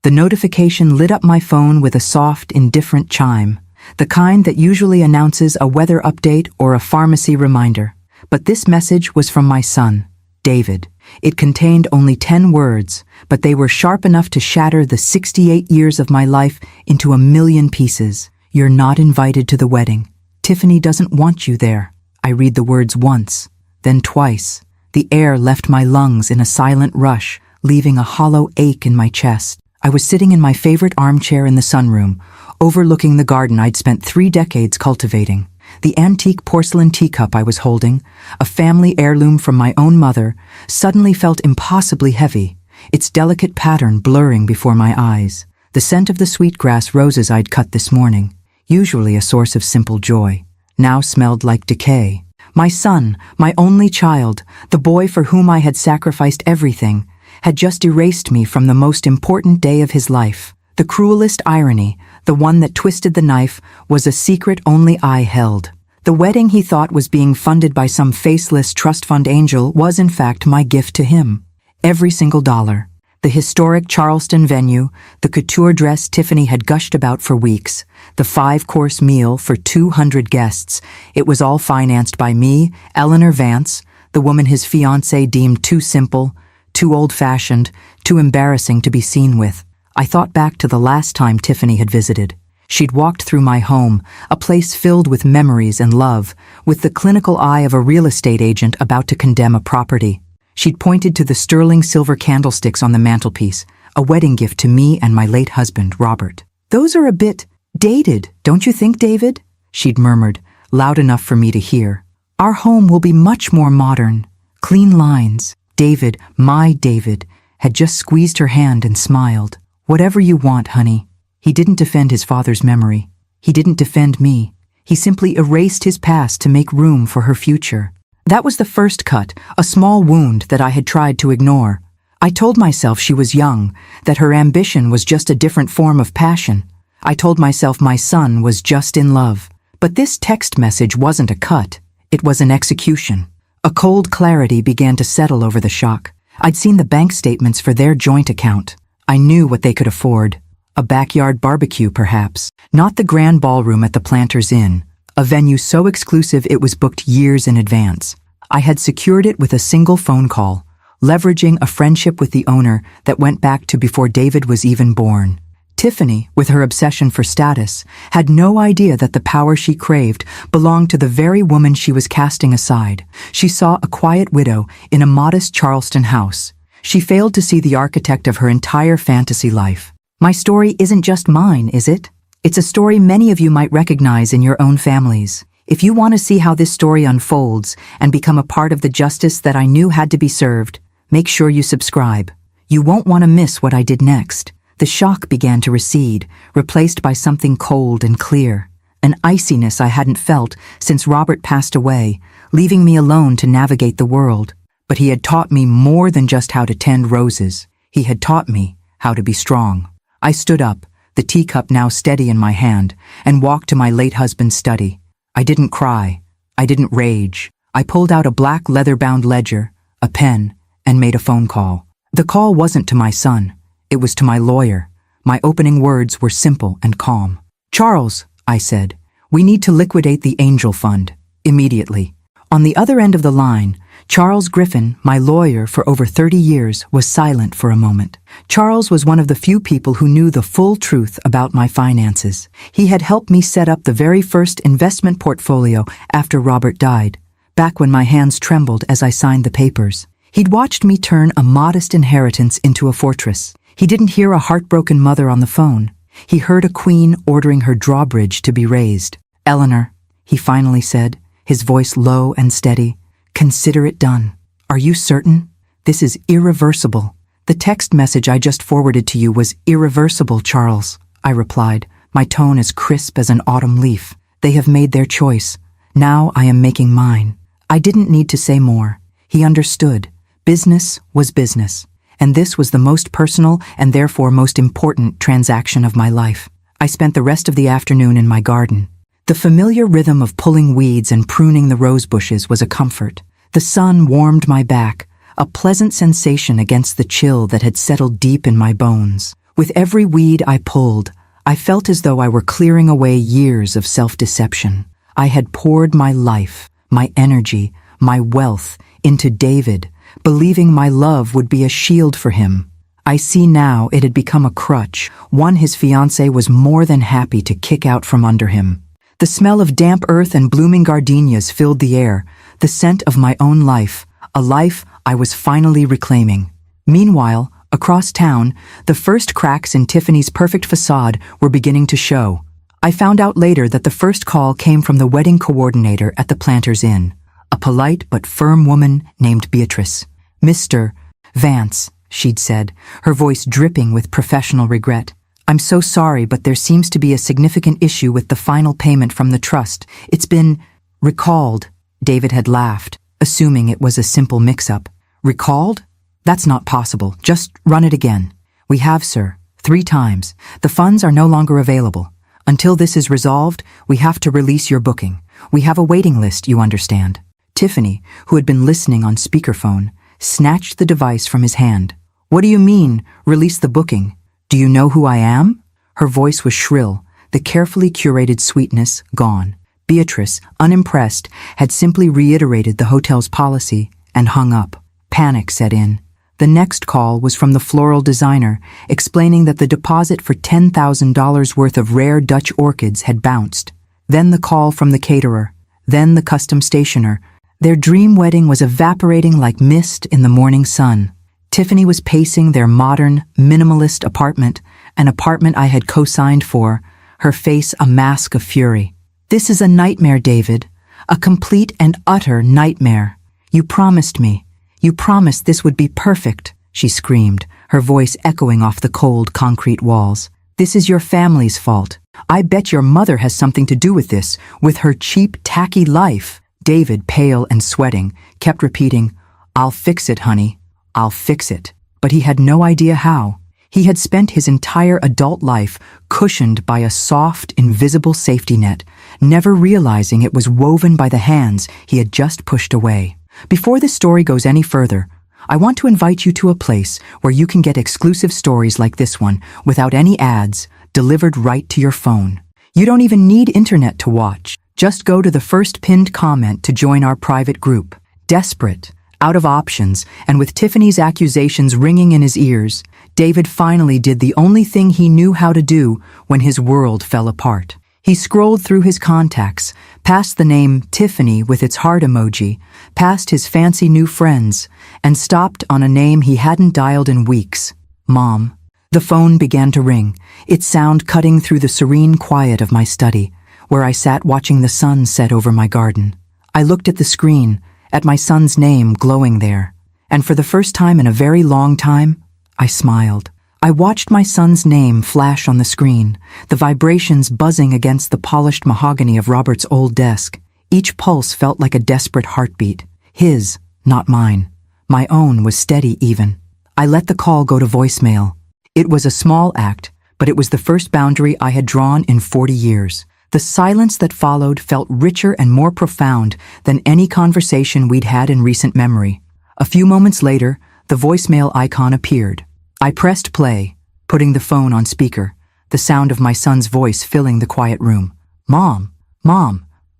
The notification lit up my phone with a soft, indifferent chime, the kind that usually announces a weather update or a pharmacy reminder. But this message was from my son, David. It contained only 10 words, but they were sharp enough to shatter the 68 years of my life into a million pieces. You're not invited to the wedding. Tiffany doesn't want you there. I read the words once, then twice. The air left my lungs in a silent rush, leaving a hollow ache in my chest. I was sitting in my favorite armchair in the sunroom, overlooking the garden I'd spent 3 decades cultivating. The antique porcelain teacup I was holding, a family heirloom from my own mother, suddenly felt impossibly heavy, its delicate pattern blurring before my eyes. The scent of the sweetgrass roses I'd cut this morning, usually a source of simple joy, now smelled like decay. My son, my only child, the boy for whom I had sacrificed everything, had just erased me from the most important day of his life. The cruelest irony, the one that twisted the knife, was a secret only I held. The wedding he thought was being funded by some faceless trust fund angel was in fact my gift to him. Every single dollar. The historic Charleston venue, the couture dress Tiffany had gushed about for weeks, the 5-course meal for 200 guests. It was all financed by me, Eleanor Vance, the woman his fiancé deemed too simple, too old-fashioned, too embarrassing to be seen with. I thought back to the last time Tiffany had visited. She'd walked through my home, a place filled with memories and love, with the clinical eye of a real estate agent about to condemn a property. She'd pointed to the sterling silver candlesticks on the mantelpiece, a wedding gift to me and my late husband, Robert. "Those are a bit dated, don't you think, David?" she'd murmured, loud enough for me to hear. "Our home will be much more modern. Clean lines." David, my David, had just squeezed her hand and smiled. "Whatever you want, honey." He didn't defend his father's memory. He didn't defend me. He simply erased his past to make room for her future. That was the first cut, a small wound that I had tried to ignore. I told myself she was young, that her ambition was just a different form of passion. I told myself my son was just in love. But this text message wasn't a cut. It was an execution. A cold clarity began to settle over the shock. I'd seen the bank statements for their joint account. I knew what they could afford. A backyard barbecue, perhaps. Not the grand ballroom at the Planters Inn, a venue so exclusive it was booked years in advance. I had secured it with a single phone call, leveraging a friendship with the owner that went back to before David was even born. Tiffany, with her obsession for status, had no idea that the power she craved belonged to the very woman she was casting aside. She saw a quiet widow in a modest Charleston house. She failed to see the architect of her entire fantasy life. My story isn't just mine, is it? It's a story many of you might recognize in your own families. If you want to see how this story unfolds and become a part of the justice that I knew had to be served, make sure you subscribe. You won't want to miss what I did next. The shock began to recede, replaced by something cold and clear, an iciness I hadn't felt since Robert passed away, leaving me alone to navigate the world. But he had taught me more than just how to tend roses. He had taught me how to be strong. I stood up, the teacup now steady in my hand, and walked to my late husband's study. I didn't cry. I didn't rage. I pulled out a black leather-bound ledger, a pen, and made a phone call. The call wasn't to my son. It was to my lawyer. My opening words were simple and calm. "Charles," I said, "we need to liquidate the Angel Fund. Immediately." On the other end of the line, Charles Griffin, my lawyer for over 30 years, was silent for a moment. Charles was one of the few people who knew the full truth about my finances. He had helped me set up the very first investment portfolio after Robert died, back when my hands trembled as I signed the papers. He'd watched me turn a modest inheritance into a fortress. He didn't hear a heartbroken mother on the phone. He heard a queen ordering her drawbridge to be raised. "Eleanor," he finally said, his voice low and steady, "consider it done. Are you certain? This is irreversible." "The text message I just forwarded to you was irreversible, Charles," I replied, my tone as crisp as an autumn leaf. "They have made their choice. Now I am making mine." I didn't need to say more. He understood. Business was business, and this was the most personal and therefore most important transaction of my life. I spent the rest of the afternoon in my garden. The familiar rhythm of pulling weeds and pruning the rose bushes was a comfort. The sun warmed my back, a pleasant sensation against the chill that had settled deep in my bones. With every weed I pulled, I felt as though I were clearing away years of self-deception. I had poured my life, my energy, my wealth into David, believing my love would be a shield for him. I see now it had become a crutch, one his fiancée was more than happy to kick out from under him. The smell of damp earth and blooming gardenias filled the air, the scent of my own life, a life I was finally reclaiming. Meanwhile, across town, the first cracks in Tiffany's perfect facade were beginning to show. I found out later that the first call came from the wedding coordinator at the Planters Inn, a polite but firm woman named Beatrice. "Mr. Vance," she'd said, her voice dripping with professional regret. "I'm so sorry, but there seems to be a significant issue with the final payment from the trust. It's been recalled." David had laughed, assuming it was a simple mix-up. "Recalled? That's not possible. Just run it again." "We have, sir. 3 times. The funds are no longer available. Until this is resolved, we have to release your booking. We have a waiting list, you understand." Tiffany, who had been listening on speakerphone, snatched the device from his hand. "What do you mean, release the booking? Do you know who I am?" Her voice was shrill, the carefully curated sweetness gone. Beatrice, unimpressed, had simply reiterated the hotel's policy and hung up. Panic set in. The next call was from the floral designer, explaining that the deposit for $10,000 worth of rare Dutch orchids had bounced. Then the call from the caterer. Then the custom stationer. Their dream wedding was evaporating like mist in the morning sun. Tiffany was pacing their modern, minimalist apartment, an apartment I had co-signed for, her face a mask of fury. "This is a nightmare, David. A complete and utter nightmare. You promised me. You promised this would be perfect," she screamed, her voice echoing off the cold concrete walls. "This is your family's fault. I bet your mother has something to do with this, with her cheap, tacky life." David, pale and sweating, kept repeating, "I'll fix it, honey. I'll fix it." But he had no idea how. He had spent his entire adult life cushioned by a soft, invisible safety net, never realizing it was woven by the hands he had just pushed away. Before this story goes any further, I want to invite you to a place where you can get exclusive stories like this one without any ads, delivered right to your phone. You don't even need internet to watch. Just go to the first pinned comment to join our private group. Desperate, out of options, and with Tiffany's accusations ringing in his ears, David finally did the only thing he knew how to do when his world fell apart. He scrolled through his contacts, past the name Tiffany with its heart emoji, past his fancy new friends, and stopped on a name he hadn't dialed in weeks. Mom. The phone began to ring, its sound cutting through the serene quiet of my study, where I sat watching the sun set over my garden. I looked at the screen, at my son's name glowing there, and for the first time in a very long time, I smiled. I watched my son's name flash on the screen, the vibrations buzzing against the polished mahogany of Robert's old desk. Each pulse felt like a desperate heartbeat. His, not mine. My own was steady even. I let the call go to voicemail. It was a small act, but it was the first boundary I had drawn in 40 years. The silence that followed felt richer and more profound than any conversation we'd had in recent memory. A few moments later, the voicemail icon appeared. I pressed play, putting the phone on speaker, the sound of my son's voice filling the quiet room. Mom,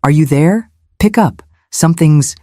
are you there? Pick up. Something's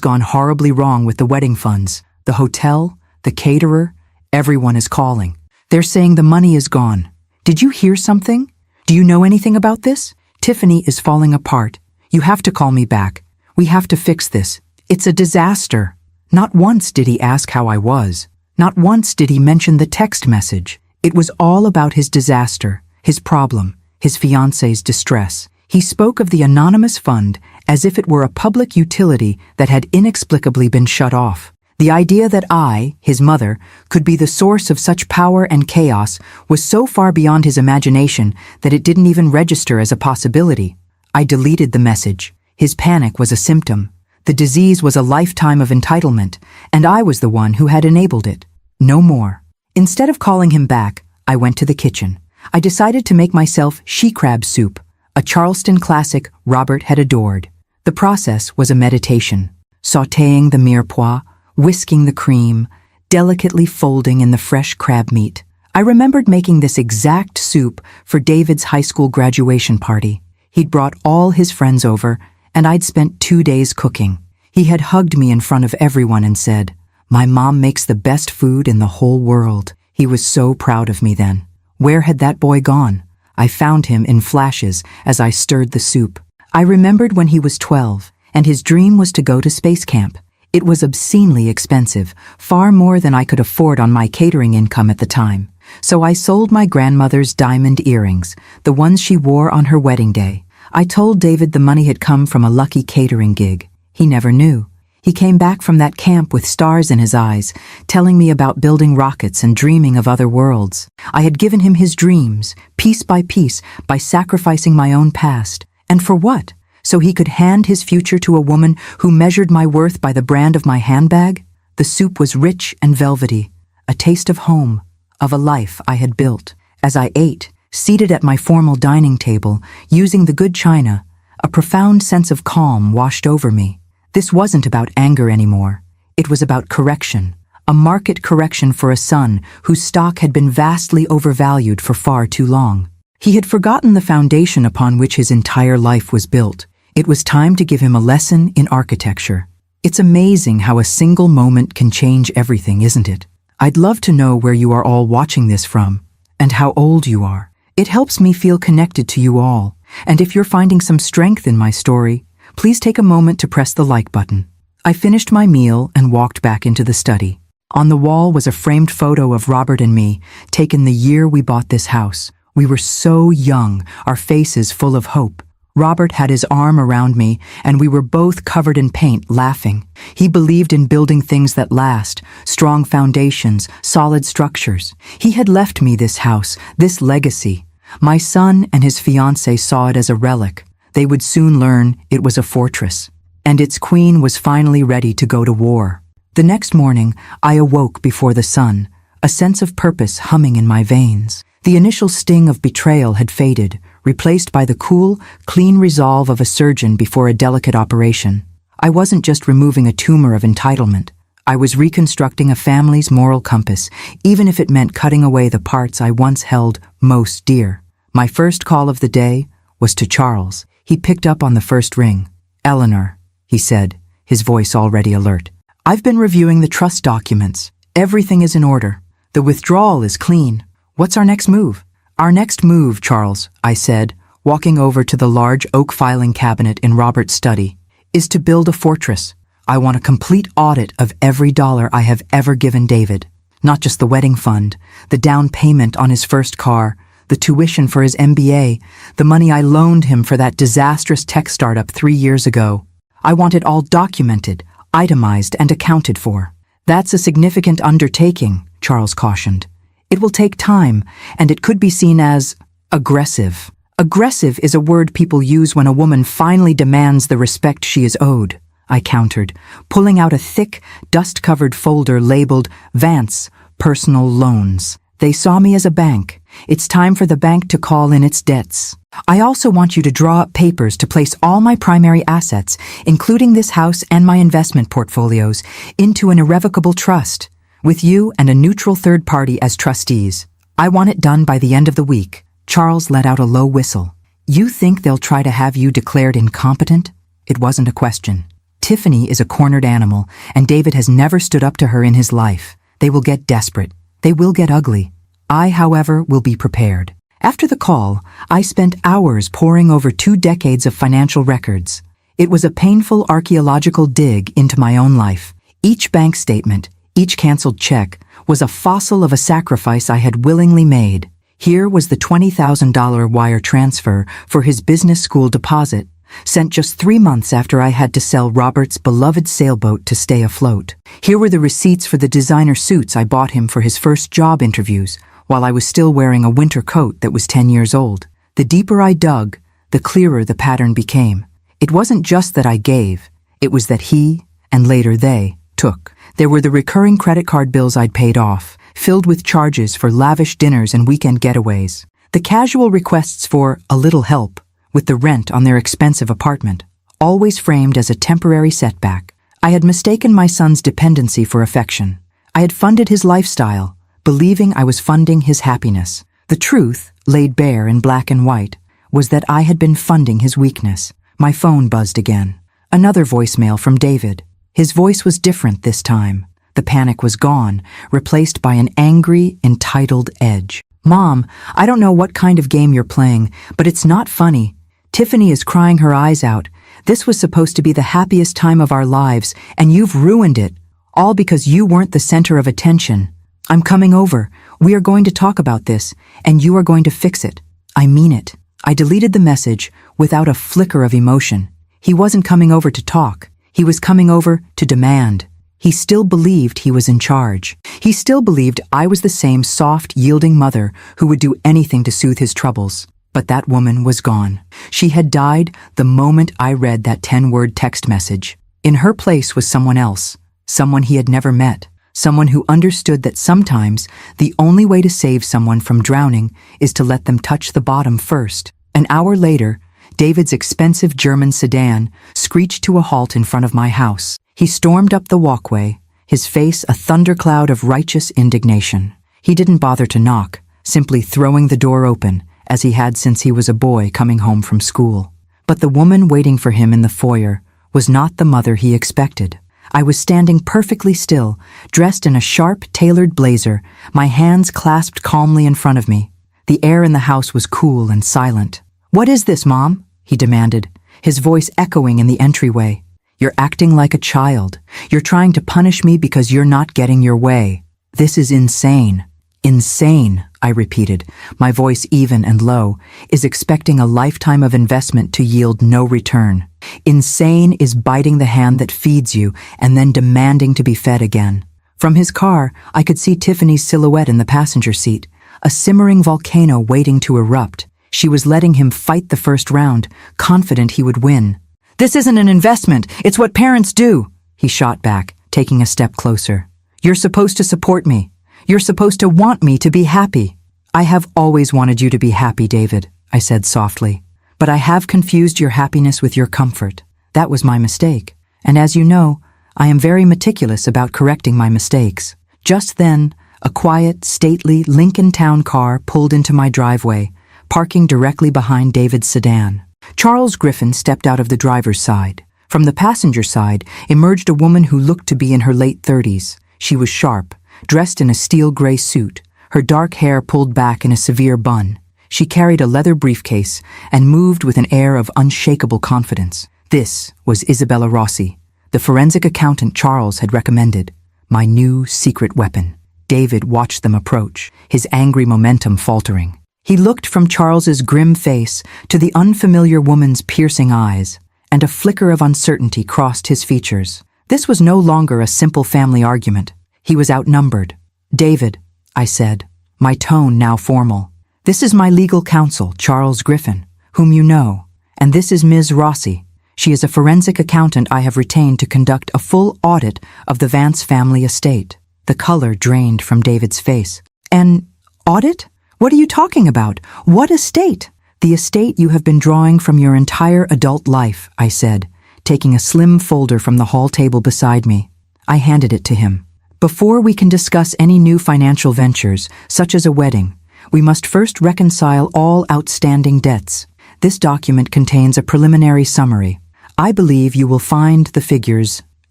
gone horribly wrong with the wedding funds. The hotel, the caterer, everyone is calling. They're saying the money is gone. Did you hear something? Do you know anything about this? Tiffany is falling apart. You have to call me back. We have to fix this. It's a disaster. Not once did he ask how I was. Not once did he mention the text message. It was all about his disaster, his problem, his fiancée's distress. He spoke of the anonymous fund as if it were a public utility that had inexplicably been shut off. The idea that I, his mother, could be the source of such power and chaos was so far beyond his imagination that it didn't even register as a possibility. I deleted the message. His panic was a symptom. The disease was a lifetime of entitlement, and I was the one who had enabled it. No more. Instead of calling him back, I went to the kitchen. I decided to make myself she-crab soup, a Charleston classic Robert had adored. The process was a meditation, sautéing the mirepoix, whisking the cream, delicately folding in the fresh crab meat. I remembered making this exact soup for David's high school graduation party. He'd brought all his friends over, and I'd spent 2 days cooking. He had hugged me in front of everyone and said, "My mom makes the best food in the whole world." He was so proud of me then. Where had that boy gone? I found him in flashes as I stirred the soup. I remembered when he was 12, and his dream was to go to space camp. It was obscenely expensive, far more than I could afford on my catering income at the time. So I sold my grandmother's diamond earrings, the ones she wore on her wedding day. I told David the money had come from a lucky catering gig. He never knew. He came back from that camp with stars in his eyes, telling me about building rockets and dreaming of other worlds. I had given him his dreams, piece by piece, by sacrificing my own past. And for what? So he could hand his future to a woman who measured my worth by the brand of my handbag? The soup was rich and velvety, a taste of home, of a life I had built. As I ate, seated at my formal dining table, using the good china, a profound sense of calm washed over me. This wasn't about anger anymore. It was about correction, a market correction for a son whose stock had been vastly overvalued for far too long. He had forgotten the foundation upon which his entire life was built. It was time to give him a lesson in architecture. It's amazing how a single moment can change everything, isn't it? I'd love to know where you are all watching this from, and how old you are. It helps me feel connected to you all, and if you're finding some strength in my story, please take a moment to press the like button. I finished my meal and walked back into the study. On the wall was a framed photo of Robert and me, taken the year we bought this house. We were so young, our faces full of hope. Robert had his arm around me, and we were both covered in paint, laughing. He believed in building things that last, strong foundations, solid structures. He had left me this house, this legacy. My son and his fiancée saw it as a relic. They would soon learn it was a fortress, and its queen was finally ready to go to war. The next morning, I awoke before the sun, a sense of purpose humming in my veins. The initial sting of betrayal had faded, replaced by the cool, clean resolve of a surgeon before a delicate operation. I wasn't just removing a tumor of entitlement. I was reconstructing a family's moral compass, even if it meant cutting away the parts I once held most dear. My first call of the day was to Charles. He picked up on the first ring. "Eleanor," he said, his voice already alert. "I've been reviewing the trust documents. Everything is in order. The withdrawal is clean. What's our next move?" "Our next move, Charles," I said, walking over to the large oak filing cabinet in Robert's study, "is to build a fortress. I want a complete audit of every dollar I have ever given David. Not just the wedding fund, the down payment on his first car, the tuition for his MBA, the money I loaned him for that disastrous tech startup 3 years ago. I want it all documented, itemized, and accounted for." "That's a significant undertaking," Charles cautioned. "It will take time, and it could be seen as aggressive." "Aggressive is a word people use when a woman finally demands the respect she is owed," I countered, pulling out a thick, dust-covered folder labeled Vance, Personal Loans. "They saw me as a bank. It's time for the bank to call in its debts. I also want you to draw up papers to place all my primary assets, including this house and my investment portfolios, into an irrevocable trust, with you and a neutral third party as trustees. I want it done by the end of the week." Charles let out a low whistle. "You think they'll try to have you declared incompetent?" It wasn't a question. Tiffany is a cornered animal, and David has never stood up to her in his life. They will get desperate. They will get ugly. I, however, will be prepared. After the call, I spent hours poring over 2 decades of financial records. It was a painful archaeological dig into my own life. Each bank statement, each canceled check, was a fossil of a sacrifice I had willingly made. Here was the $20,000 wire transfer for his business school deposit, sent just 3 months after I had to sell Robert's beloved sailboat to stay afloat. Here were the receipts for the designer suits I bought him for his first job interviews, while I was still wearing a winter coat that was 10 years old. The deeper I dug, the clearer the pattern became. It wasn't just that I gave, it was that he, and later they, took. There were the recurring credit card bills I'd paid off, filled with charges for lavish dinners and weekend getaways. The casual requests for a little help with the rent on their expensive apartment, always framed as a temporary setback. I had mistaken my son's dependency for affection. I had funded his lifestyle, believing I was funding his happiness. The truth, laid bare in black and white, was that I had been funding his weakness. My phone buzzed again. Another voicemail from David. His voice was different this time. The panic was gone, replaced by an angry, entitled edge. "Mom, I don't know what kind of game you're playing, but it's not funny. Tiffany is crying her eyes out. This was supposed to be the happiest time of our lives, and you've ruined it. All because you weren't the center of attention. I'm coming over. We are going to talk about this, and you are going to fix it. I mean it." I deleted the message without a flicker of emotion. He wasn't coming over to talk. He was coming over to demand. He still believed he was in charge. He still believed I was the same soft, yielding mother who would do anything to soothe his troubles. But that woman was gone. She had died the moment I read that 10-word text message. In her place was someone else, someone he had never met, someone who understood that sometimes the only way to save someone from drowning is to let them touch the bottom first. An hour later, David's expensive German sedan screeched to a halt in front of my house. He stormed up the walkway, his face a thundercloud of righteous indignation. He didn't bother to knock, simply throwing the door open, as he had since he was a boy coming home from school. But the woman waiting for him in the foyer was not the mother he expected. I was standing perfectly still, dressed in a sharp, tailored blazer, my hands clasped calmly in front of me. The air in the house was cool and silent. "What is this, Mom?" he demanded, his voice echoing in the entryway. "You're acting like a child. You're trying to punish me because you're not getting your way. This is insane." "Insane," I repeated, my voice even and low, "is expecting a lifetime of investment to yield no return. Insane is biting the hand that feeds you and then demanding to be fed again." From his car, I could see Tiffany's silhouette in the passenger seat, a simmering volcano waiting to erupt. She was letting him fight the first round, confident he would win. "This isn't an investment, it's what parents do," he shot back, taking a step closer. "You're supposed to support me. You're supposed to want me to be happy." "I have always wanted you to be happy, David," I said softly. "But I have confused your happiness with your comfort. That was my mistake. And as you know, I am very meticulous about correcting my mistakes." Just then, a quiet, stately Lincoln Town car pulled into my driveway, parking directly behind David's sedan. Charles Griffin stepped out of the driver's side. From the passenger side emerged a woman who looked to be in her late 30s. She was sharp, dressed in a steel gray suit, her dark hair pulled back in a severe bun. She carried a leather briefcase and moved with an air of unshakable confidence. This was Isabella Rossi, the forensic accountant Charles had recommended, my new secret weapon. David watched them approach, his angry momentum faltering. He looked from Charles's grim face to the unfamiliar woman's piercing eyes, and a flicker of uncertainty crossed his features. This was no longer a simple family argument. He was outnumbered. "David," I said, my tone now formal, "this is my legal counsel, Charles Griffin, whom you know, and this is Ms. Rossi. She is a forensic accountant I have retained to conduct a full audit of the Vance family estate." The color drained from David's face. "An audit? What are you talking about? What estate?" "The estate you have been drawing from your entire adult life," I said, taking a slim folder from the hall table beside me. I handed it to him. "Before we can discuss any new financial ventures, such as a wedding, we must first reconcile all outstanding debts. This document contains a preliminary summary. I believe you will find the figures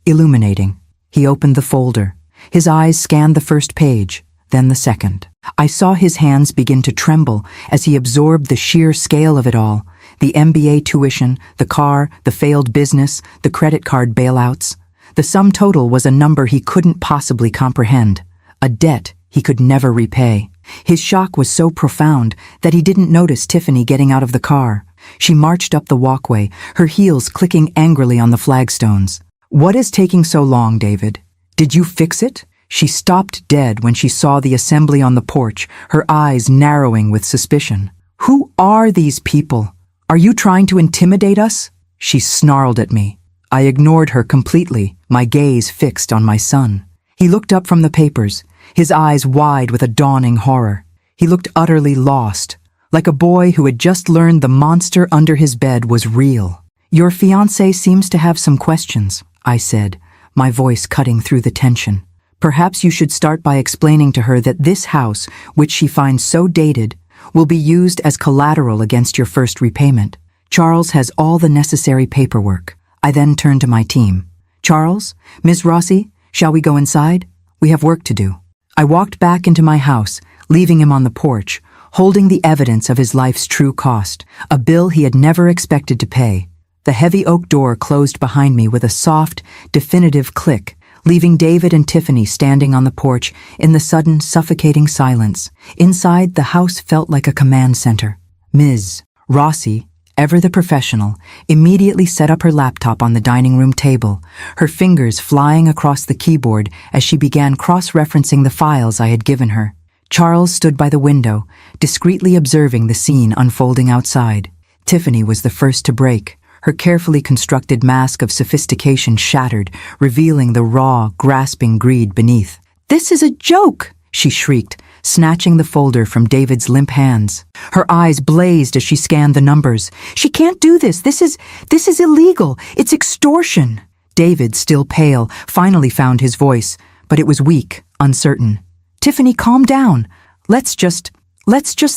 illuminating." He opened the folder. His eyes scanned the first page, then the second. I saw his hands begin to tremble as he absorbed the sheer scale of it all, the MBA tuition, the car, the failed business, the credit card bailouts. The sum total was a number he couldn't possibly comprehend, a debt he could never repay. His shock was so profound that he didn't notice Tiffany getting out of the car. She marched up the walkway, her heels clicking angrily on the flagstones. "What is taking so long, David? Did you fix it?" She stopped dead when she saw the assembly on the porch, her eyes narrowing with suspicion. "Who are these people? Are you trying to intimidate us?" She snarled at me. I ignored her completely, my gaze fixed on my son. He looked up from the papers, his eyes wide with a dawning horror. He looked utterly lost, like a boy who had just learned the monster under his bed was real. "Your fiancé seems to have some questions," I said, my voice cutting through the tension. Perhaps you should start by explaining to her that this house, which she finds so dated, will be used as collateral against your first repayment. Charles has all the necessary paperwork. I then turned to my team. Charles, Ms. Rossi, shall we go inside? We have work to do. I walked back into my house, leaving him on the porch, holding the evidence of his life's true cost, a bill he had never expected to pay. The heavy oak door closed behind me with a soft, definitive click, leaving David and Tiffany standing on the porch in the sudden, suffocating silence. Inside, the house felt like a command center. Ms. Rossi, ever the professional, immediately set up her laptop on the dining room table, her fingers flying across the keyboard as she began cross-referencing the files I had given her. Charles stood by the window, discreetly observing the scene unfolding outside. Tiffany was the first to break. Her carefully constructed mask of sophistication shattered, revealing the raw, grasping greed beneath. "This is a joke!" she shrieked, snatching the folder from David's limp hands. Her eyes blazed as she scanned the numbers. "She can't do this. This is illegal. It's extortion." David, still pale, finally found his voice, but it was weak, uncertain. "Tiffany, calm down. Let's just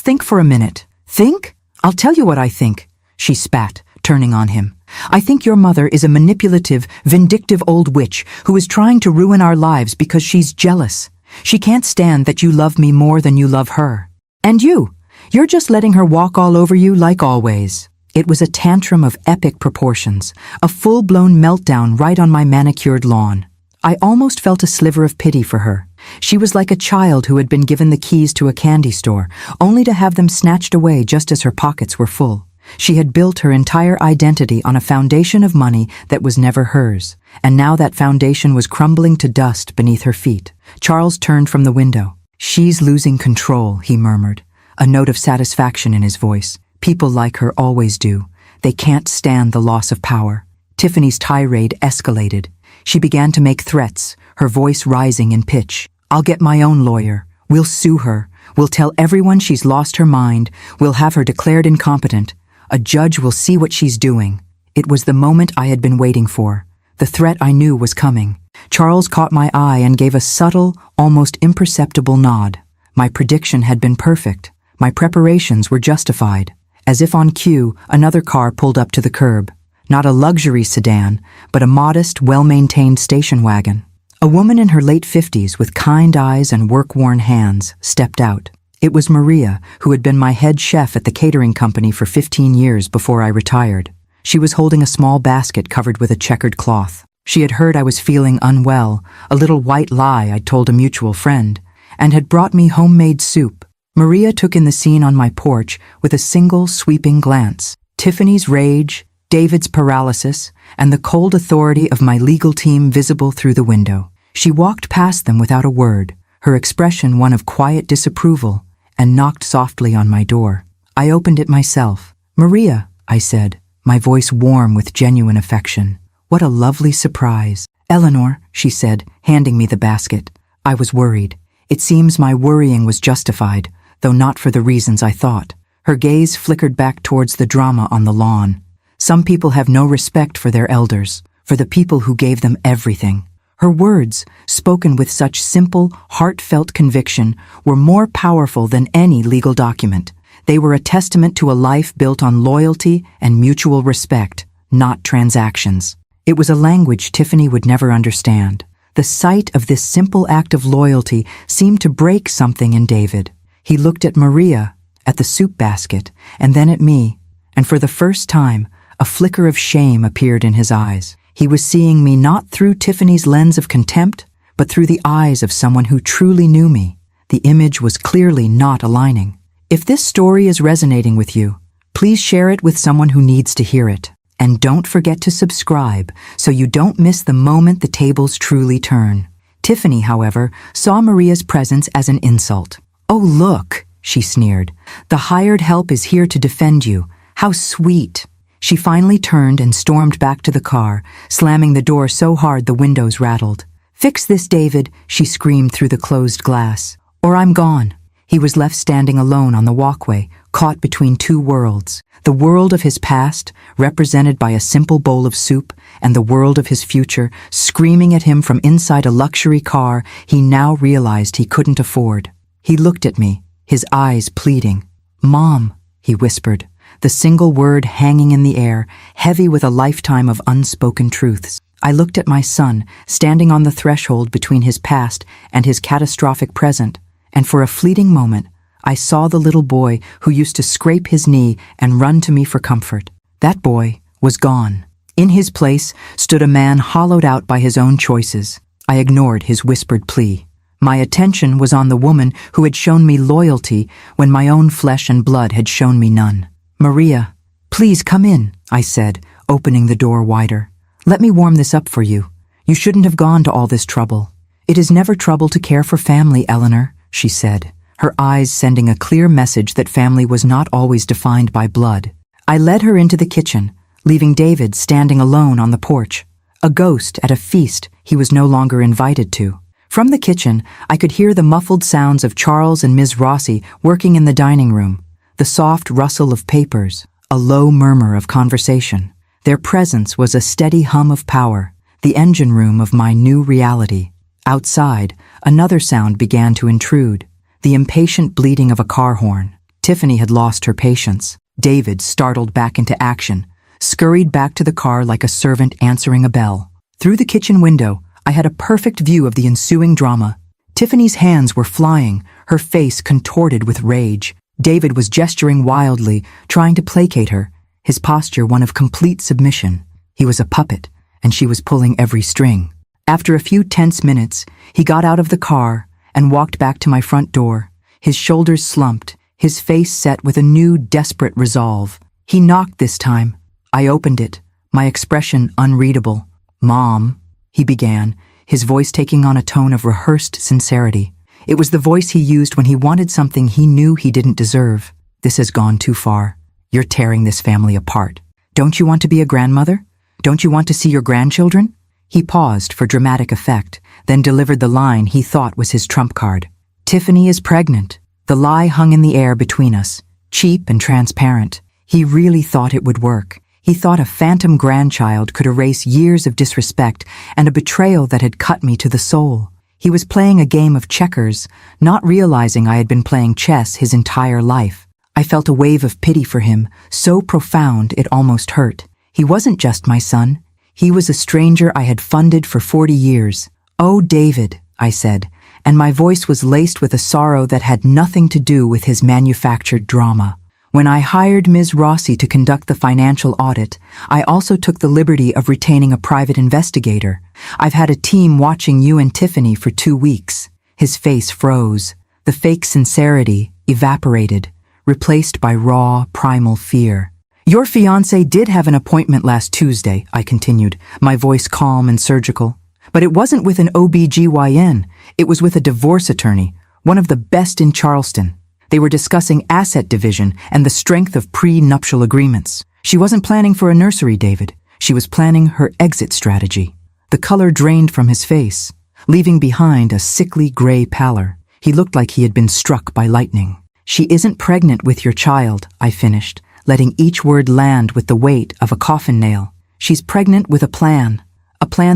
think for a minute." "Think? I'll tell you what I think," she spat, turning on him. "I think your mother is a manipulative, vindictive old witch who is trying to ruin our lives because she's jealous. She can't stand that you love me more than you love her. And you're just letting her walk all over you like always." It was a tantrum of epic proportions, a full-blown meltdown right on my manicured lawn. I almost felt a sliver of pity for her. She was like a child who had been given the keys to a candy store, only to have them snatched away just as her pockets were full. She had built her entire identity on a foundation of money that was never hers, and now that foundation was crumbling to dust beneath her feet. Charles turned from the window. "She's losing control," he murmured, a note of satisfaction in his voice. "People like her always do. They can't stand the loss of power." Tiffany's tirade escalated. She began to make threats, her voice rising in pitch. "I'll get my own lawyer. We'll sue her. We'll tell everyone she's lost her mind. We'll have her declared incompetent. A judge will see what she's doing." It was the moment I had been waiting for. The threat I knew was coming. Charles caught my eye and gave a subtle, almost imperceptible nod. My prediction had been perfect. My preparations were justified. As if on cue, another car pulled up to the curb. Not a luxury sedan, but a modest, well-maintained station wagon. A woman in her late 50s with kind eyes and work-worn hands stepped out. It was Maria, who had been my head chef at the catering company for 15 years before I retired. She was holding a small basket covered with a checkered cloth. She had heard I was feeling unwell, a little white lie I'd told a mutual friend, and had brought me homemade soup. Maria took in the scene on my porch with a single sweeping glance. Tiffany's rage, David's paralysis, and the cold authority of my legal team visible through the window. She walked past them without a word, her expression one of quiet disapproval, and knocked softly on my door. I opened it myself. "Maria," I said, my voice warm with genuine affection. "What a lovely surprise." "Eleanor," she said, handing me the basket. I was worried. It seems my worrying was justified, though not for the reasons I thought. Her gaze flickered back towards the drama on the lawn. Some people have no respect for their elders, for the people who gave them everything. Her words, spoken with such simple, heartfelt conviction, were more powerful than any legal document. They were a testament to a life built on loyalty and mutual respect, not transactions. It was a language Tiffany would never understand. The sight of this simple act of loyalty seemed to break something in David. He looked at Maria, at the soup basket, and then at me, and for the first time, a flicker of shame appeared in his eyes. He was seeing me not through Tiffany's lens of contempt, but through the eyes of someone who truly knew me. The image was clearly not aligning. If this story is resonating with you, please share it with someone who needs to hear it. And don't forget to subscribe so you don't miss the moment the tables truly turn. Tiffany, however, saw Maria's presence as an insult. "Oh, look," she sneered. "The hired help is here to defend you. How sweet." She finally turned and stormed back to the car, slamming the door so hard the windows rattled. "Fix this, David," she screamed through the closed glass, "or I'm gone." He was left standing alone on the walkway, caught between two worlds. The world of his past, represented by a simple bowl of soup, and the world of his future, screaming at him from inside a luxury car he now realized he couldn't afford. He looked at me, his eyes pleading. "Mom," he whispered, the single word hanging in the air, heavy with a lifetime of unspoken truths. I looked at my son, standing on the threshold between his past and his catastrophic present, and for a fleeting moment, I saw the little boy who used to scrape his knee and run to me for comfort. That boy was gone. In his place stood a man hollowed out by his own choices. I ignored his whispered plea. My attention was on the woman who had shown me loyalty when my own flesh and blood had shown me none. "Maria, please come in," I said, opening the door wider. "Let me warm this up for you. You shouldn't have gone to all this trouble." "It is never trouble to care for family, Eleanor," she said, her eyes sending a clear message that family was not always defined by blood. I led her into the kitchen, leaving David standing alone on the porch, a ghost at a feast he was no longer invited to. From the kitchen, I could hear the muffled sounds of Charles and Ms. Rossi working in the dining room, the soft rustle of papers, a low murmur of conversation. Their presence was a steady hum of power, the engine room of my new reality. Outside, another sound began to intrude, the impatient bleating of a car horn. Tiffany had lost her patience. David, startled back into action, scurried back to the car like a servant answering a bell. Through the kitchen window, I had a perfect view of the ensuing drama. Tiffany's hands were flying, her face contorted with rage. David was gesturing wildly, trying to placate her, his posture one of complete submission. He was a puppet, and she was pulling every string. After a few tense minutes, he got out of the car and walked back to my front door, his shoulders slumped, his face set with a new, desperate resolve. He knocked this time. I opened it, my expression unreadable. "Mom," he began, his voice taking on a tone of rehearsed sincerity. It was the voice he used when he wanted something he knew he didn't deserve. "This has gone too far. You're tearing this family apart. Don't you want to be a grandmother? Don't you want to see your grandchildren?" He paused for dramatic effect, then delivered the line he thought was his trump card. "Tiffany is pregnant." The lie hung in the air between us, cheap and transparent. He really thought it would work. He thought a phantom grandchild could erase years of disrespect and a betrayal that had cut me to the soul. He was playing a game of checkers, not realizing I had been playing chess his entire life. I felt a wave of pity for him, so profound it almost hurt. He wasn't just my son. He was a stranger I had funded for 40 years. "Oh, David," I said, and my voice was laced with a sorrow that had nothing to do with his manufactured drama. "When I hired Ms. Rossi to conduct the financial audit, I also took the liberty of retaining a private investigator. I've had a team watching you and Tiffany for 2 weeks." His face froze. The fake sincerity evaporated, replaced by raw, primal fear. "Your fiancé did have an appointment last Tuesday," I continued, my voice calm and surgical. "But it wasn't with an OB-GYN. It was with a divorce attorney, one of the best in Charleston. They were discussing asset division and the strength of pre-nuptial agreements. She wasn't planning for a nursery, David. She was planning her exit strategy." The color drained from his face, leaving behind a sickly gray pallor. He looked like he had been struck by lightning. "She isn't pregnant with your child," I finished, letting each word land with the weight of a coffin nail. "She's pregnant with a plan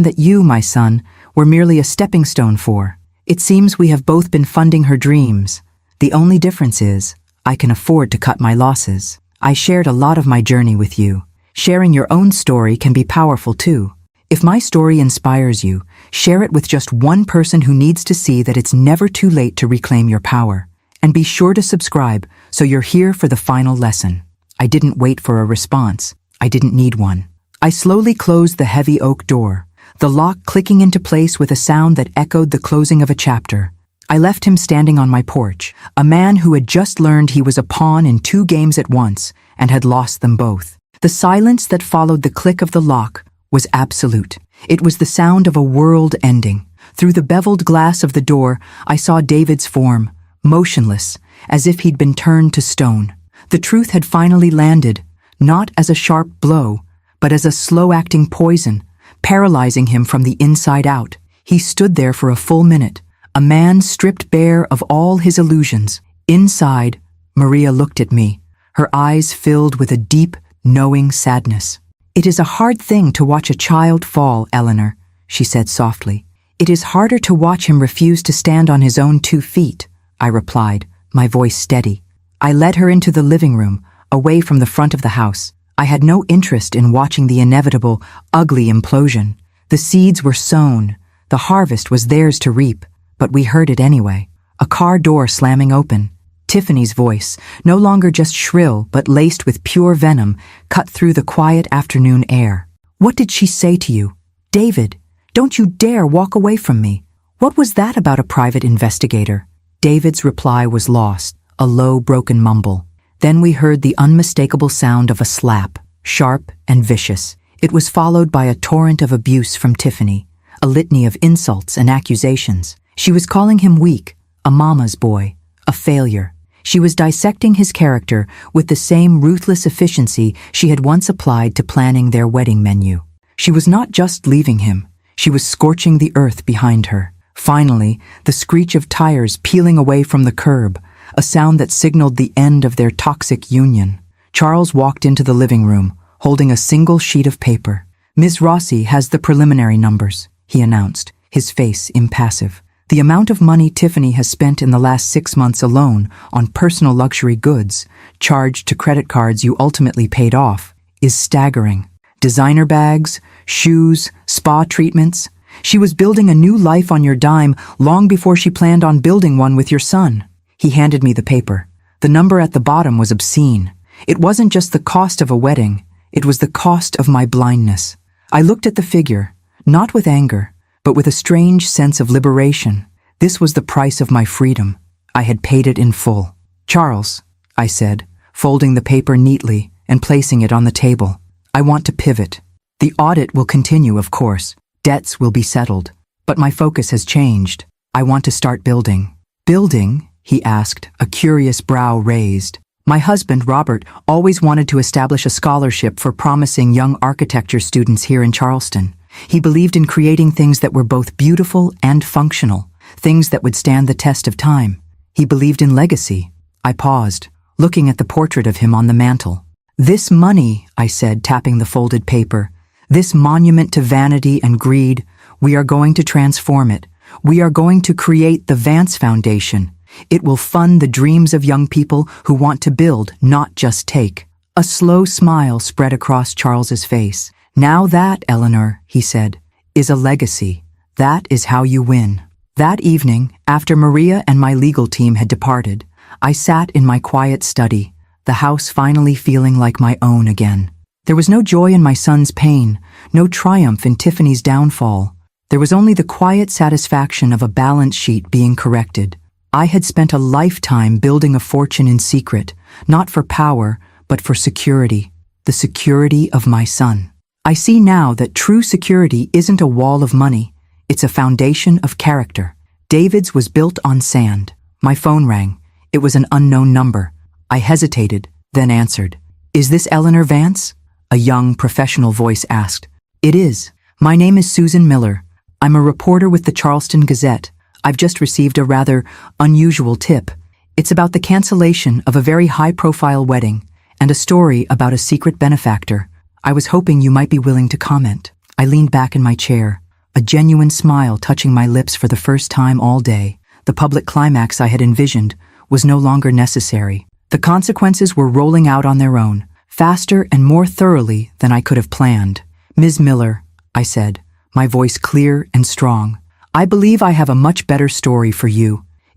that you, my son, were merely a stepping stone for. It seems we have both been funding her dreams. The only difference is, I can afford to cut my losses. I shared a lot of my journey with you. Sharing your own story can be powerful too. If my story inspires you, share it with just one person who needs to see that it's never too late to reclaim your power. And be sure to subscribe so you're here for the final lesson." I didn't wait for a response. I didn't need one. I slowly closed the heavy oak door, the lock clicking into place with a sound that echoed the closing of a chapter. I left him standing on my porch, a man who had just learned he was a pawn in 2 games at once and had lost them both. The silence that followed the click of the lock was absolute. It was the sound of a world ending. Through the beveled glass of the door, I saw David's form, motionless, as if he'd been turned to stone. The truth had finally landed, not as a sharp blow, but as a slow-acting poison, paralyzing him from the inside out. He stood there for a full minute, a man stripped bare of all his illusions, Inside, Maria looked at me, her eyes filled with a deep, knowing sadness. "It is a hard thing to watch a child fall, Eleanor," she said softly. "It is harder to watch him refuse to stand on his own 2 feet," I replied, my voice steady. I led her into the living room, away from the front of the house. I had no interest in watching the inevitable, ugly implosion. The seeds were sown, the harvest was theirs to reap, but we heard it anyway. A car door slamming open. Tiffany's voice, no longer just shrill but laced with pure venom, cut through the quiet afternoon air. "What did she say to you?" "David, don't you dare walk away from me." "What was that about a private investigator?" David's reply was lost, a low, broken mumble. Then we heard the unmistakable sound of a slap, sharp and vicious. It was followed by a torrent of abuse from Tiffany, a litany of insults and accusations. She was calling him weak, a mama's boy, a failure. She was dissecting his character with the same ruthless efficiency she had once applied to planning their wedding menu. She was not just leaving him, she was scorching the earth behind her. Finally, the screech of tires peeling away from the curb, a sound that signaled the end of their toxic union. Charles walked into the living room, holding a single sheet of paper. "Ms. Rossi has the preliminary numbers," he announced, his face impassive. "The amount of money Tiffany has spent in the last 6 months alone on personal luxury goods, charged to credit cards you ultimately paid off, is staggering. Designer bags, shoes, spa treatments. She was building a new life on your dime long before she planned on building one with your son." He handed me the paper. The number at the bottom was obscene. It wasn't just the cost of a wedding, it was the cost of my blindness. I looked at the figure, not with anger, but with a strange sense of liberation. This was the price of my freedom. I had paid it in full. "Charles," I said, folding the paper neatly and placing it on the table, "I want to pivot. The audit will continue, of course. Debts will be settled. But my focus has changed. I want to start building." "Building?" he asked, a curious brow raised. "My husband, Robert, always wanted to establish a scholarship for promising young architecture students here in Charleston. He believed in creating things that were both beautiful and functional, things that would stand the test of time. He believed in legacy." I paused, looking at the portrait of him on the mantel. "This money," I said, tapping the folded paper, "this monument to vanity and greed, we are going to transform it. We are going to create the Vance Foundation. It will fund the dreams of young people who want to build, not just take." A slow smile spread across Charles's face. "Now that, Eleanor," he said, "is a legacy. That is how you win." That evening, after Maria and my legal team had departed, I sat in my quiet study, the house finally feeling like my own again. There was no joy in my son's pain, no triumph in Tiffany's downfall. There was only the quiet satisfaction of a balance sheet being corrected. I had spent a lifetime building a fortune in secret, not for power, but for security, the security of my son. I see now that true security isn't a wall of money, it's a foundation of character. David's was built on sand. My phone rang. It was an unknown number. I hesitated, then answered. "Is this Eleanor Vance?" a young professional voice asked. "It is. My name is Susan Miller. I'm a reporter with the Charleston Gazette. I've just received a rather unusual tip. It's about the cancellation of a very high-profile wedding and a story about a secret benefactor. I was hoping you might be willing to comment." I leaned back in my chair, a genuine smile touching my lips for the first time all day. The public climax I had envisioned was no longer necessary. The consequences were rolling out on their own, faster and more thoroughly than I could have planned. "Ms. Miller," I said, my voice clear and strong, "I believe I have a much better story for you.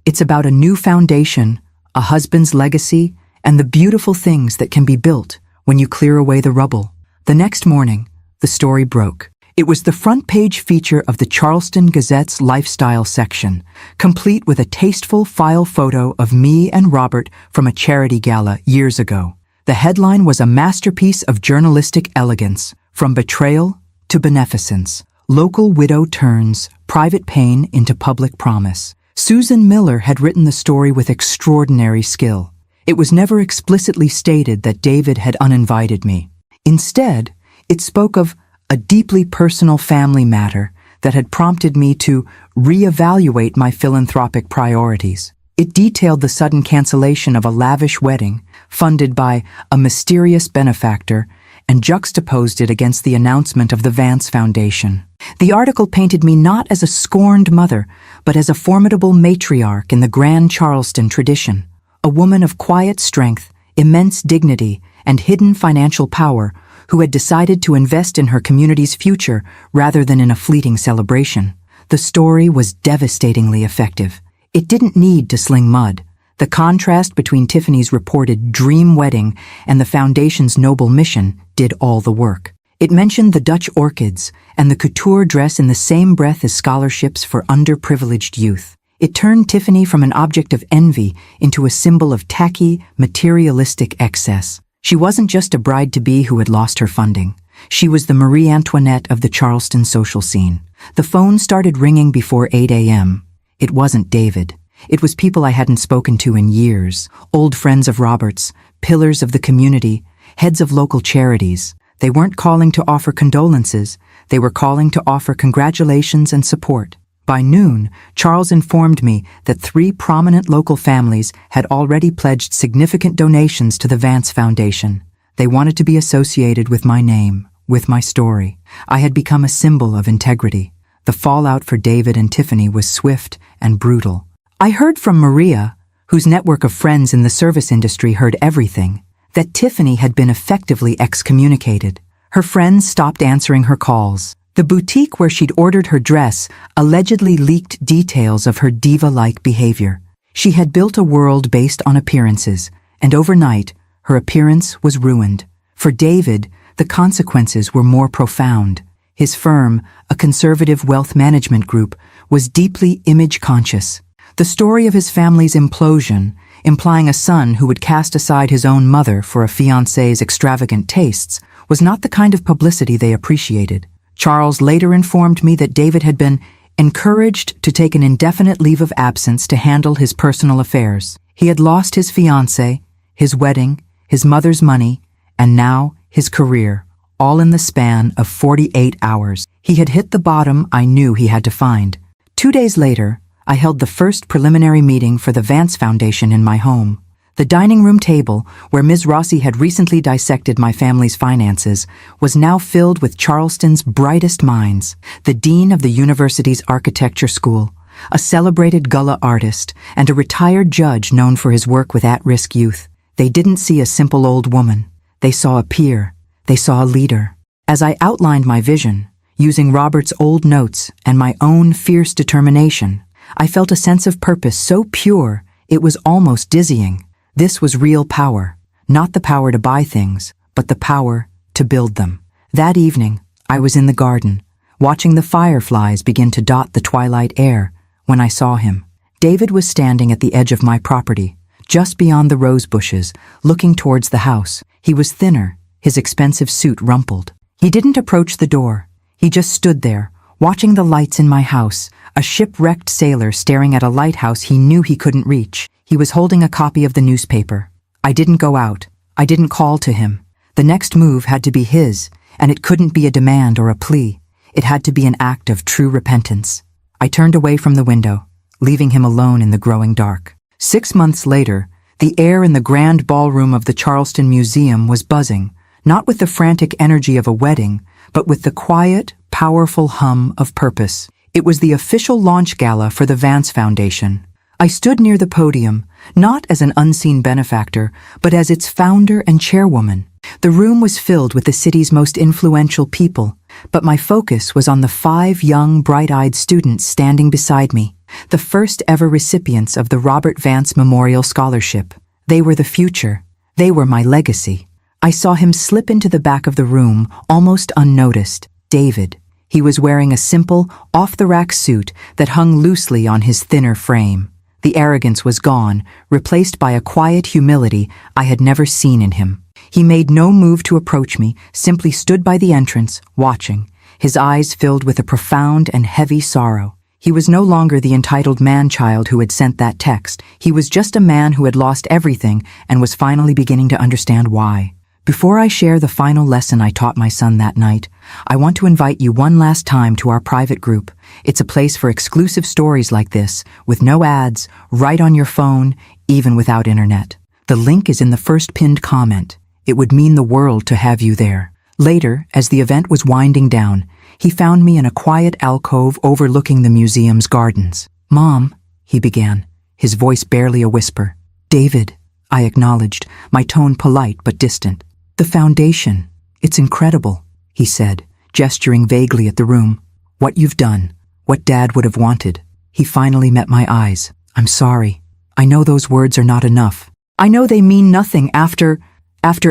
It's about a new foundation, a husband's legacy, and the beautiful things that can be built when you clear away the rubble." The next morning, the story broke. It was the front-page feature of the Charleston Gazette's lifestyle section, complete with a tasteful file photo of me and Robert from a charity gala years ago. The headline was a masterpiece of journalistic elegance, from betrayal to beneficence. Local widow turns private pain into public promise. Susan Miller had written the story with extraordinary skill. It was never explicitly stated that David had uninvited me. Instead, it spoke of a deeply personal family matter that had prompted me to reevaluate my philanthropic priorities. It detailed the sudden cancellation of a lavish wedding, funded by a mysterious benefactor, and juxtaposed it against the announcement of the Vance Foundation. The article painted me not as a scorned mother, but as a formidable matriarch in the grand Charleston tradition, a woman of quiet strength, immense dignity, and hidden financial power, who had decided to invest in her community's future rather than in a fleeting celebration. The story was devastatingly effective. It didn't need to sling mud. The contrast between Tiffany's reported dream wedding and the foundation's noble mission did all the work. It mentioned the Dutch orchids and the couture dress in the same breath as scholarships for underprivileged youth. It turned Tiffany from an object of envy into a symbol of tacky, materialistic excess. She wasn't just a bride-to-be who had lost her funding. She was the Marie Antoinette of the Charleston social scene. The phone started ringing before 8 a.m. It wasn't David. It was people I hadn't spoken to in years, old friends of Robert's, pillars of the community, heads of local charities. They weren't calling to offer condolences. They were calling to offer congratulations and support. By noon, Charles informed me that 3 prominent local families had already pledged significant donations to the Vance Foundation. They wanted to be associated with my name, with my story. I had become a symbol of integrity. The fallout for David and Tiffany was swift and brutal. I heard from Maria, whose network of friends in the service industry heard everything, that Tiffany had been effectively excommunicated. Her friends stopped answering her calls. The boutique where she'd ordered her dress allegedly leaked details of her diva-like behavior. She had built a world based on appearances, and overnight, her appearance was ruined. For David, the consequences were more profound. His firm, a conservative wealth management group, was deeply image-conscious. The story of his family's implosion, implying a son who would cast aside his own mother for a fiancé's extravagant tastes, was not the kind of publicity they appreciated. Charles later informed me that David had been encouraged to take an indefinite leave of absence to handle his personal affairs. He had lost his fiancée, his wedding, his mother's money, and now his career, all in the span of 48 hours. He had hit the bottom I knew he had to find. 2 days later, I held the first preliminary meeting for the Vance Foundation in my home. The dining room table, where Ms. Rossi had recently dissected my family's finances, was now filled with Charleston's brightest minds, the dean of the university's architecture school, a celebrated Gullah artist, and a retired judge known for his work with at-risk youth. They didn't see a simple old woman. They saw a peer. They saw a leader. As I outlined my vision, using Robert's old notes and my own fierce determination, I felt a sense of purpose so pure it was almost dizzying. This was real power, not the power to buy things, but the power to build them. That evening, I was in the garden, watching the fireflies begin to dot the twilight air, when I saw him. David was standing at the edge of my property, just beyond the rose bushes, looking towards the house. He was thinner, his expensive suit rumpled. He didn't approach the door. He just stood there, watching the lights in my house, a shipwrecked sailor staring at a lighthouse he knew he couldn't reach. He was holding a copy of the newspaper. I didn't go out. I didn't call to him. The next move had to be his, and it couldn't be a demand or a plea. It had to be an act of true repentance. I turned away from the window, leaving him alone in the growing dark. 6 months later, the air in the grand ballroom of the Charleston Museum was buzzing, not with the frantic energy of a wedding, but with the quiet, powerful hum of purpose. It was the official launch gala for the Vance Foundation. I stood near the podium, not as an unseen benefactor, but as its founder and chairwoman. The room was filled with the city's most influential people, but my focus was on the 5 young, bright-eyed students standing beside me, the first ever recipients of the Robert Vance Memorial Scholarship. They were the future. They were my legacy. I saw him slip into the back of the room, almost unnoticed. David. He was wearing a simple, off-the-rack suit that hung loosely on his thinner frame. The arrogance was gone, replaced by a quiet humility I had never seen in him. He made no move to approach me, simply stood by the entrance, watching, his eyes filled with a profound and heavy sorrow. He was no longer the entitled man-child who had sent that text. He was just a man who had lost everything and was finally beginning to understand why. Before I share the final lesson I taught my son that night, I want to invite you one last time to our private group. It's a place for exclusive stories like this, with no ads, right on your phone, even without internet. The link is in the first pinned comment. It would mean the world to have you there. Later, as the event was winding down, he found me in a quiet alcove overlooking the museum's gardens. "Mom," he began, his voice barely a whisper. "David," I acknowledged, my tone polite but distant. "The foundation. It's incredible," he said, gesturing vaguely at the room. "What you've done, what Dad would have wanted." He finally met my eyes. "I'm sorry. I know those words are not enough. I know they mean nothing after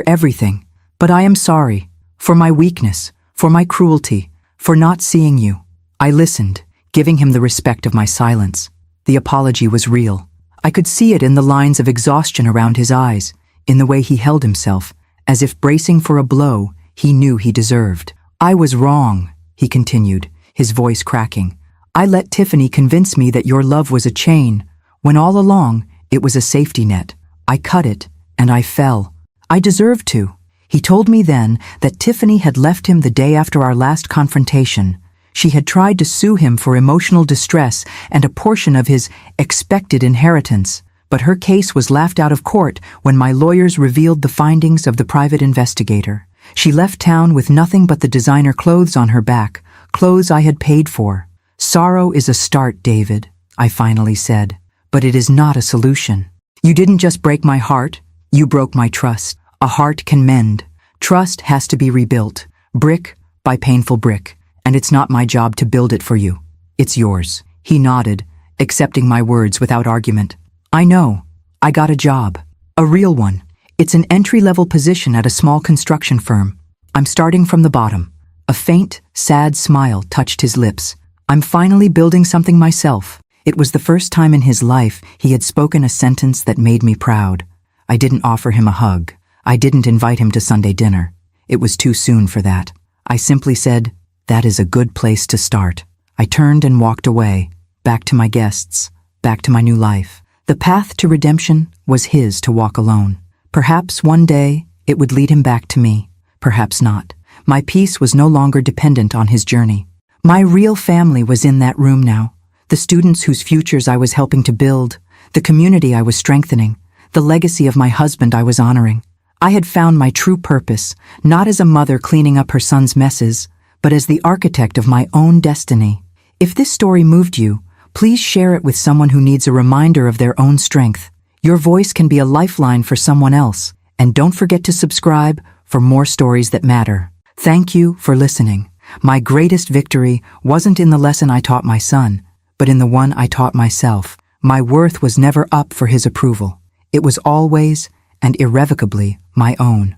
everything. But I am sorry. For my weakness, for my cruelty, for not seeing you." I listened, giving him the respect of my silence. The apology was real. I could see it in the lines of exhaustion around his eyes, in the way he held himself, as if bracing for a blow he knew he deserved. "I was wrong," he continued, his voice cracking. "I let Tiffany convince me that your love was a chain, when all along it was a safety net. I cut it, and I fell. I deserved to." He told me then that Tiffany had left him the day after our last confrontation. She had tried to sue him for emotional distress and a portion of his expected inheritance, but her case was laughed out of court when my lawyers revealed the findings of the private investigator. She left town with nothing but the designer clothes on her back, clothes I had paid for. "Sorrow is a start, David," I finally said, "but it is not a solution. You didn't just break my heart, you broke my trust. A heart can mend. Trust has to be rebuilt, brick by painful brick, and it's not my job to build it for you. It's yours." He nodded, accepting my words without argument. "I know. I got a job. A real one. It's an entry-level position at a small construction firm. I'm starting from the bottom." A faint, sad smile touched his lips. "I'm finally building something myself." It was the first time in his life he had spoken a sentence that made me proud. I didn't offer him a hug. I didn't invite him to Sunday dinner. It was too soon for that. I simply said, "That is a good place to start." I turned and walked away, back to my guests, back to my new life. The path to redemption was his to walk alone. Perhaps one day it would lead him back to me. Perhaps not. My peace was no longer dependent on his journey. My real family was in that room now. The students whose futures I was helping to build, the community I was strengthening, the legacy of my husband I was honoring. I had found my true purpose, not as a mother cleaning up her son's messes, but as the architect of my own destiny. If this story moved you, please share it with someone who needs a reminder of their own strength. Your voice can be a lifeline for someone else. And don't forget to subscribe for more stories that matter. Thank you for listening. My greatest victory wasn't in the lesson I taught my son, but in the one I taught myself. My worth was never up for his approval. It was always and irrevocably my own.